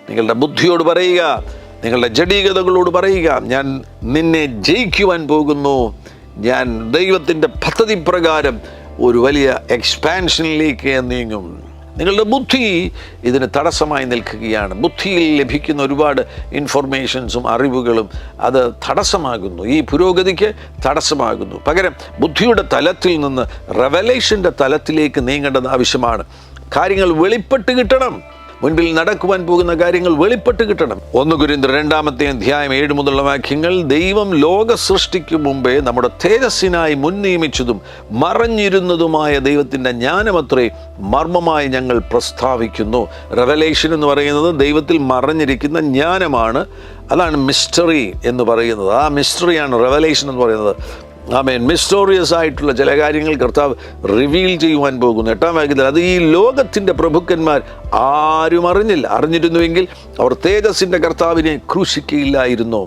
നിങ്ങളുടെ ബുദ്ധിയോട് പറയുക, നിങ്ങളുടെ ജഡീകതകളോട് പറയുക, ഞാൻ നിന്നെ ജയിക്കുവാൻ പോകുന്നു. ഞാൻ ദൈവത്തിൻ്റെ പദ്ധതി പ്രകാരം ഒരു വലിയ എക്സ്പാൻഷനിലേക്ക് നീങ്ങും. നിങ്ങളുടെ ബുദ്ധി ഇതിന് തടസ്സമായി നിൽക്കുകയാണ്. ബുദ്ധിയിൽ ലഭിക്കുന്ന ഒരുപാട് ഇൻഫർമേഷൻസും അറിവുകളും അത് തടസ്സമാകുന്നു, ഈ പുരോഗതിക്ക് തടസ്സമാകുന്നു. പകരം ബുദ്ധിയുടെ തലത്തിൽ നിന്ന് റെവലേഷൻ്റെ തലത്തിലേക്ക് നീങ്ങേണ്ടത് ആവശ്യമാണ്. കാര്യങ്ങൾ വെളിപ്പെട്ട് കിട്ടണം. മുൻപിൽ നടക്കുവാൻ പോകുന്ന കാര്യങ്ങൾ വെളിപ്പെട്ട് കിട്ടണം. 1 കൊരിന്ത്യർ 2-ാം 7 മുതലുള്ള വാക്യങ്ങൾ, ദൈവം ലോക സൃഷ്ടിക്ക് മുമ്പേ നമ്മുടെ തേജസ്സിനായി മുൻ നിയമിച്ചതും മറഞ്ഞിരുന്നതുമായ ദൈവത്തിൻ്റെ ജ്ഞാനമത്രേ മർമ്മമായി ഞങ്ങൾ പ്രസ്താവിക്കുന്നു. റെവലേഷൻ എന്ന് പറയുന്നത് ദൈവത്തിൽ മറഞ്ഞിരിക്കുന്ന ജ്ഞാനമാണ്. അതാണ് മിസ്റ്ററി എന്ന് പറയുന്നത്. ആ മിസ്റ്ററിയാണ് റെവലേഷൻ എന്ന് പറയുന്നത്. ആമേൻ. മിസ്റ്റോറിയസ് ആയിട്ടുള്ള ചില കാര്യങ്ങൾ കർത്താവ് റിവീൽ ചെയ്യുവാൻ പോകുന്നു. 8-ാം വാക്യത്തിൽ, അത് ഈ ലോകത്തിൻ്റെ പ്രഭുക്കന്മാർ ആരും അറിഞ്ഞില്ല. അറിഞ്ഞിരുന്നുവെങ്കിൽ അവർ തേജസ്സിൻ്റെ കർത്താവിനെ ക്രൂശിക്കുകയില്ലായിരുന്നു.